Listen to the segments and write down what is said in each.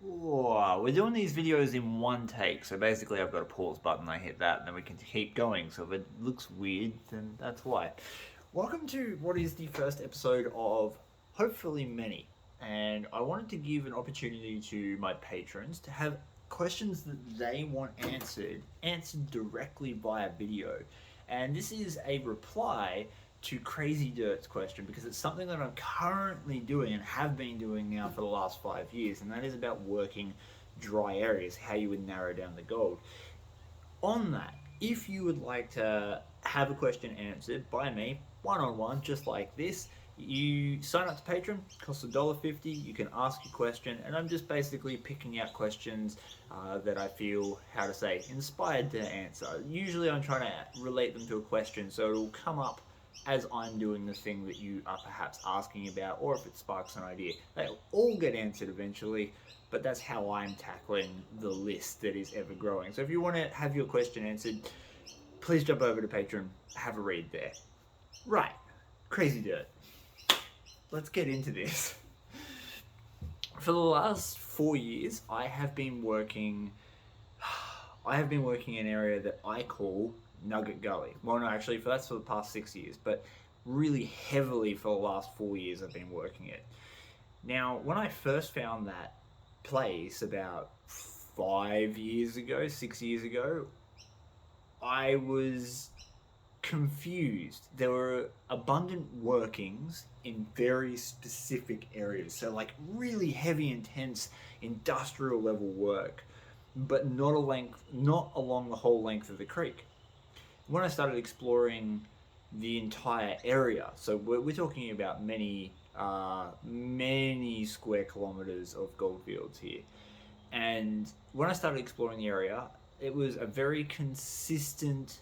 Whoa, we're doing these videos in one take, so basically I've got a pause button, I hit that, and then we can keep going. So if it looks weird, then that's why. Welcome to what is the first episode of hopefully many. And I wanted to give an opportunity to my patrons to have questions that they want answered directly via video. And this is a reply to Crazy Dirt's question because it's something that I'm currently doing and have been doing now for the last 5 years, and that is about working dry areas, how you would narrow down the gold. On that, if you would like to have a question answered by me, one on one, just like this, you sign up to Patreon, costs $1.50. You can ask your question, and I'm just basically picking out questions that I feel, how to say, inspired to answer. Usually, I'm trying to relate them to a question, so it'll come up as I'm doing the thing that you are perhaps asking about, or if it sparks an idea. They'll all get answered eventually, but that's how I'm tackling the list that is ever growing. So if you want to have your question answered, please jump over to Patreon, have a read there. Right, Crazy Dirt. Let's get into this. For the last 4 years, I have been working in an area that I call Nugget Gully. Well, no, actually, that's for the past 6 years, but really heavily for the last 4 years, I've been working it. Now, when I first found that place about 5 years ago, 6 years ago, I was confused. There were abundant workings in very specific areas, so like really heavy, intense industrial level work, but not along the whole length of the creek. When I started exploring the entire area, so we're talking about many square kilometers of goldfields here, and when I started exploring the area, it was a very consistent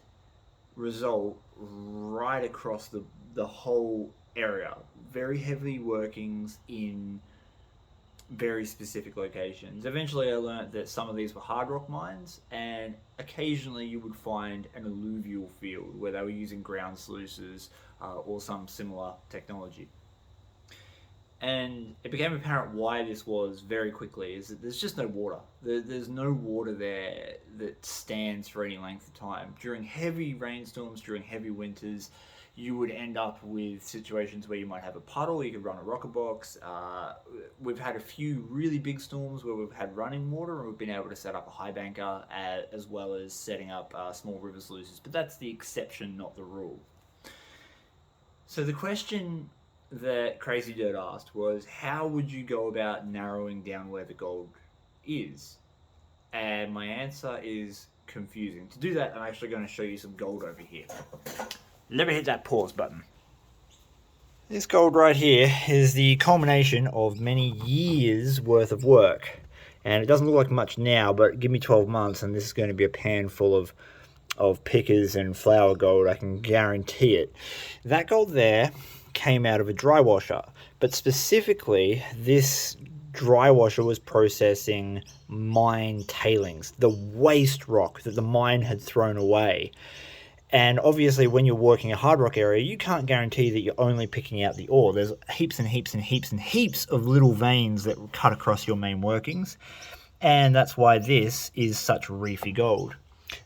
result right across the whole area. Very heavy workings in very specific locations. Eventually, I learned that some of these were hard rock mines, and occasionally you would find an alluvial field where they were using ground sluices or some similar technology. And it became apparent why this was very quickly is that there's just no water. There's no water there that stands for any length of time. During heavy rainstorms, during heavy winters, you would end up with situations where you might have a puddle, you could run a rocker box. We've had a few really big storms where we've had running water and we've been able to set up a high banker as well as setting up small river sluices, but that's the exception, not the rule. So the question that Crazy Dirt asked was, how would you go about narrowing down where the gold is? And my answer is confusing. To do that, I'm actually going to show you some gold over here. Let me hit that pause button. This gold right here is the culmination of many years worth of work. And it doesn't look like much now, but give me 12 months and this is going to be a pan full of pickers and flour gold, I can guarantee it. That gold there came out of a dry washer, but specifically this dry washer was processing mine tailings, the waste rock that the mine had thrown away. And obviously when you're working a hard rock area, you can't guarantee that you're only picking out the ore. There's heaps and heaps and heaps and heaps of little veins that cut across your main workings, and that's why this is such reefy gold.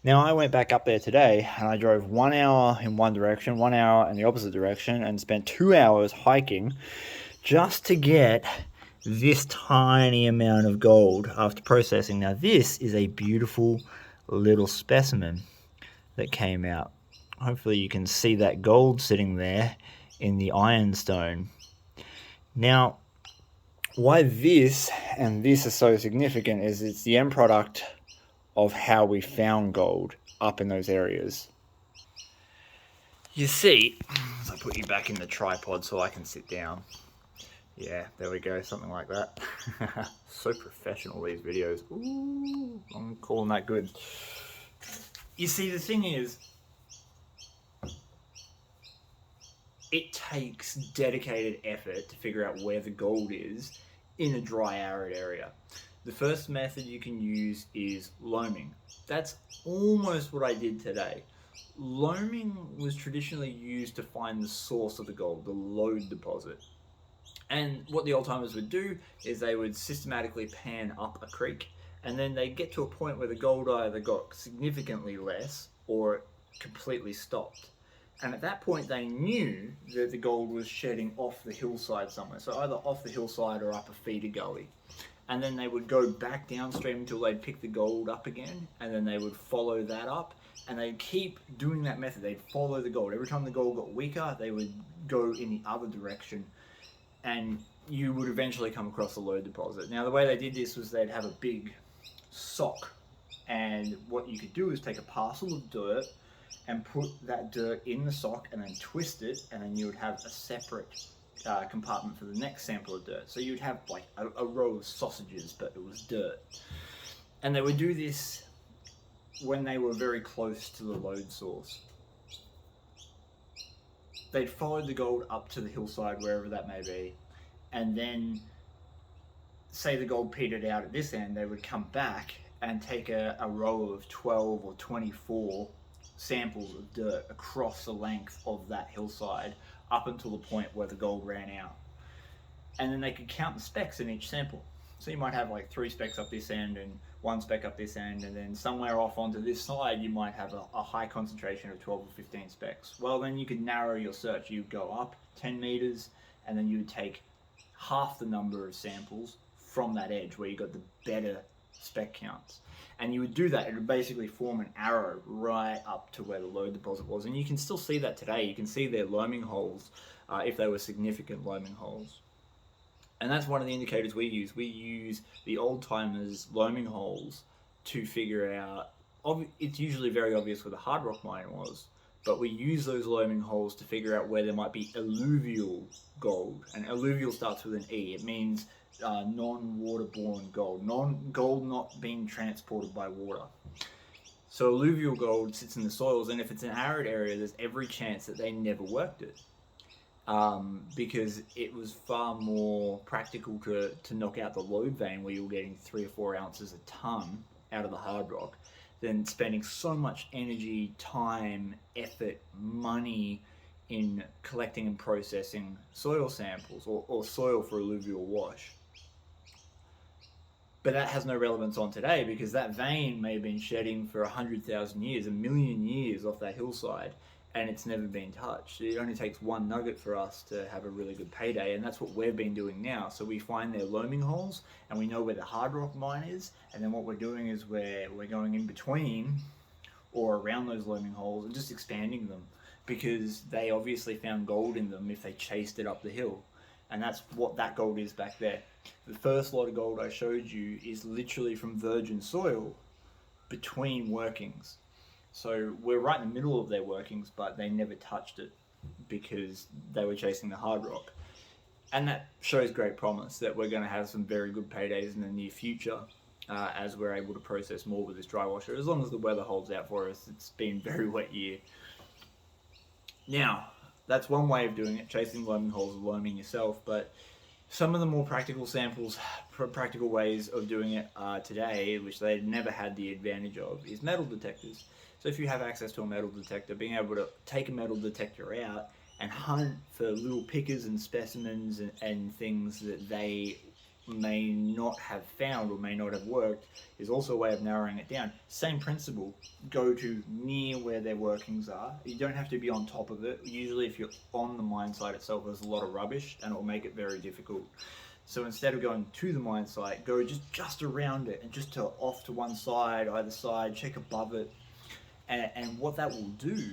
Now, I went back up there today and I drove 1 hour in one direction, 1 hour in the opposite direction, and spent 2 hours hiking just to get this tiny amount of gold after processing. Now, this is a beautiful little specimen that came out. Hopefully you can see that gold sitting there in the ironstone. Now, why this and this is so significant is it's the end product of how we found gold up in those areas. You see, as I put you back in the tripod so I can sit down. Yeah, there we go, something like that. So professional, these videos. Ooh, I'm calling that good. You see, the thing is, it takes dedicated effort to figure out where the gold is in a dry, arid area. The first method you can use is loaming. That's almost what I did today. Loaming was traditionally used to find the source of the gold, the lode deposit. And what the old timers would do is they would systematically pan up a creek, and then they'd get to a point where the gold either got significantly less or completely stopped. And at that point, they knew that the gold was shedding off the hillside somewhere, so either off the hillside or up a feeder gully. And then they would go back downstream until they'd pick the gold up again, and then they would follow that up, and they'd keep doing that method. They'd follow the gold. Every time the gold got weaker, they would go in the other direction, and you would eventually come across a lode deposit. Now, the way they did this was they'd have a big sock, and what you could do is take a parcel of dirt and put that dirt in the sock and then twist it, and then you would have a separate compartment for the next sample of dirt. So you'd have like a row of sausages, but it was dirt. And they would do this when they were very close to the lode source. They'd follow the gold up to the hillside, wherever that may be, and then say the gold petered out at this end, they would come back and take a row of 12 or 24 samples of dirt across the length of that hillside up until the point where the gold ran out. And then they could count the specks in each sample. So you might have like 3 specks up this end and 1 speck up this end, and then somewhere off onto this side you might have a high concentration of 12 or 15 specks. Well, then you could narrow your search. You'd go up 10 meters, and then you would take half the number of samples from that edge where you got the better spec counts. And you would do that, it would basically form an arrow right up to where the lode deposit was. And you can still see that today. You can see their loaming holes, if they were significant loaming holes. And that's one of the indicators we use. We use the old timers' loaming holes to figure out, it's usually very obvious where the hard rock mine was, but we use those loaming holes to figure out where there might be alluvial gold. And alluvial starts with an E. It means non-waterborne gold, gold not being transported by water. So alluvial gold sits in the soils, and if it's an arid area, there's every chance that they never worked it, because it was far more practical to knock out the lode vein where you were getting 3 or 4 ounces a ton out of the hard rock than spending so much energy, time, effort, money in collecting and processing soil samples or soil for alluvial wash. But that has no relevance on today, because that vein may have been shedding for 100,000 years, 1,000,000 years off that hillside, and it's never been touched. It only takes one nugget for us to have a really good payday, and that's what we've been doing now. So we find their loaming holes, and we know where the hard rock mine is, and then what we're doing is we're going in between or around those loaming holes and just expanding them, because they obviously found gold in them if they chased it up the hill. And that's what that gold is back there. The first lot of gold I showed you is literally from virgin soil between workings. So we're right in the middle of their workings, but they never touched it because they were chasing the hard rock. And that shows great promise that we're going to have some very good paydays in the near future, as we're able to process more with this dry washer, as long as the weather holds out for us. It's been a very wet year. Now, that's one way of doing it, chasing loaming holes and loaming yourself, but some of the more practical samples, practical ways of doing it today, which they never had the advantage of, is metal detectors. So if you have access to a metal detector, being able to take a metal detector out and hunt for little pickers and specimens and things that they may not have found or may not have worked is also a way of narrowing it down. Same principle, go to near where their workings are. You don't have to be on top of it. Usually if you're on the mine site itself, there's a lot of rubbish and it will make it very difficult. So instead of going to the mine site, go just around it and just to off to one side, either side, check above it. And what that will do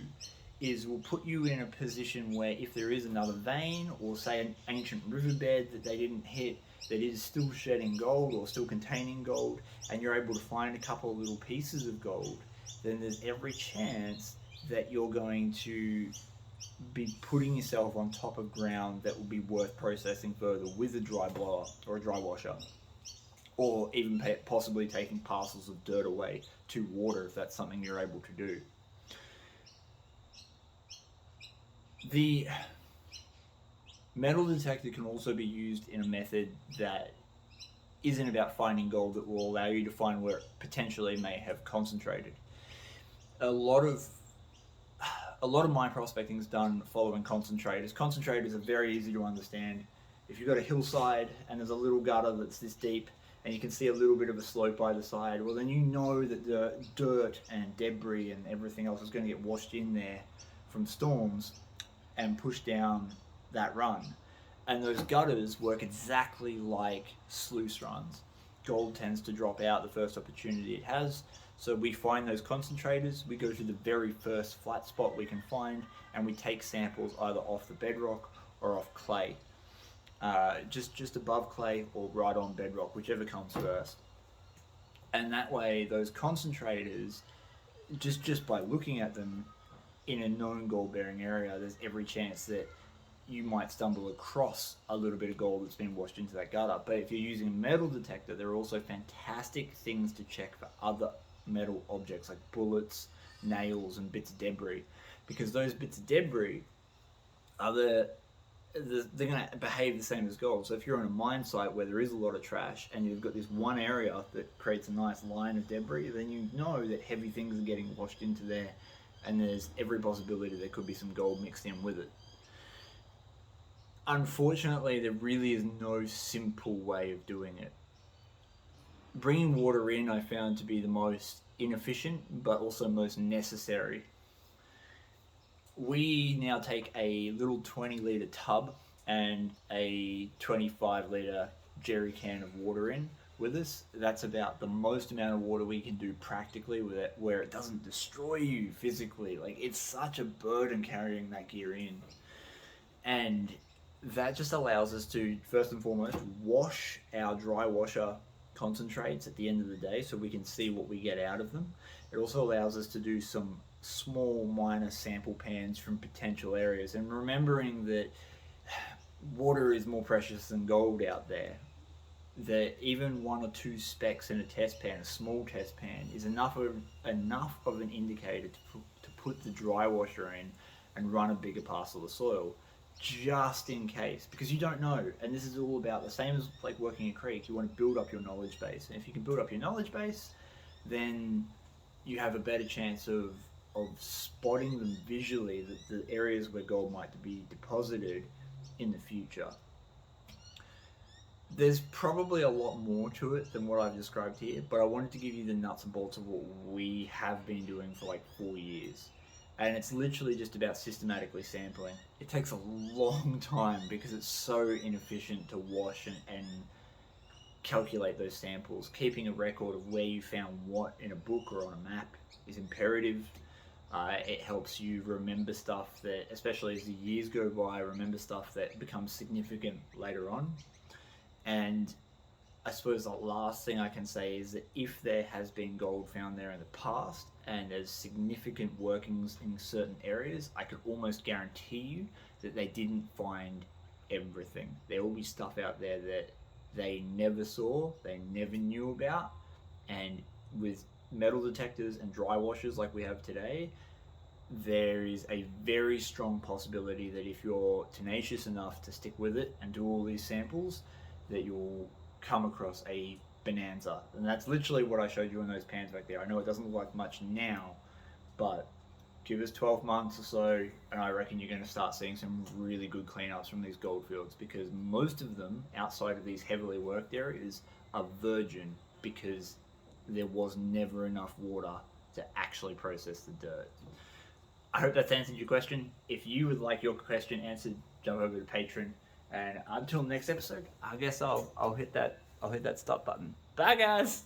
is will put you in a position where if there is another vein or say an ancient riverbed that they didn't hit that is still shedding gold or still containing gold, and you're able to find a couple of little pieces of gold, then there's every chance that you're going to be putting yourself on top of ground that will be worth processing further with a dry blower or a dry washer, or even possibly taking parcels of dirt away to water if that's something you're able to do. The metal detector can also be used in a method that isn't about finding gold, that will allow you to find where it potentially may have concentrated. A lot of mine prospecting is done following concentrators. Concentrators are very easy to understand. If you've got a hillside and there's a little gutter that's this deep and you can see a little bit of a slope either side, well then you know that the dirt and debris and everything else is going to get washed in there from storms and push down that run. And those gutters work exactly like sluice runs. Gold tends to drop out the first opportunity it has, so we find those concentrators, we go to the very first flat spot we can find, and we take samples either off the bedrock or off clay. Just above clay or right on bedrock, whichever comes first. And that way, those concentrators, just by looking at them in a known gold-bearing area, there's every chance that you might stumble across a little bit of gold that's been washed into that gutter. But if you're using a metal detector, there are also fantastic things to check for other metal objects like bullets, nails, and bits of debris, because those bits of debris are they're going to behave the same as gold. So if you're on a mine site where there is a lot of trash and you've got this one area that creates a nice line of debris, then you know that heavy things are getting washed into there, and there's every possibility there could be some gold mixed in with it. Unfortunately, there really is no simple way of doing it. Bringing water in I found to be the most inefficient but also most necessary. We now take a little 20-litre tub and a 25-litre jerry can of water in with us. That's about the most amount of water we can do practically with it, where it doesn't destroy you physically. Like, it's such a burden carrying that gear in. And that just allows us to, first and foremost, wash our dry washer concentrates at the end of the day so we can see what we get out of them. It also allows us to do some small minor sample pans from potential areas, and remembering that water is more precious than gold out there, that even 1 or 2 specks in a test pan, a small test pan, is enough of an indicator to put the dry washer in and run a bigger parcel of soil, just in case, because you don't know. And this is all about the same as like working a creek. You want to build up your knowledge base, and if you can build up your knowledge base, then you have a better chance of spotting them visually, the areas where gold might be deposited in the future. There's probably a lot more to it than what I've described here, but I wanted to give you the nuts and bolts of what we have been doing for like 4 years. And it's literally just about systematically sampling. It takes a long time because it's so inefficient to wash and calculate those samples. Keeping a record of where you found what in a book or on a map is imperative. It helps you remember stuff that, especially as the years go by, remember stuff that becomes significant later on. And I suppose the last thing I can say is that if there has been gold found there in the past and there's significant workings in certain areas, I could almost guarantee you that they didn't find everything. There will be stuff out there that they never saw, they never knew about, and with metal detectors and dry washers like we have today, there is a very strong possibility that if you're tenacious enough to stick with it and do all these samples, that you'll come across a bonanza. And that's literally what I showed you in those pans back there. I know it doesn't look like much now, but give us 12 months or so, and I reckon you're going to start seeing some really good cleanups from these gold fields, because most of them, outside of these heavily worked areas, are virgin because there was never enough water to actually process the dirt. I hope that's answered your question. If you would like your question answered, jump over to Patreon. And until next episode, I guess I'll hit that stop button. Bye guys.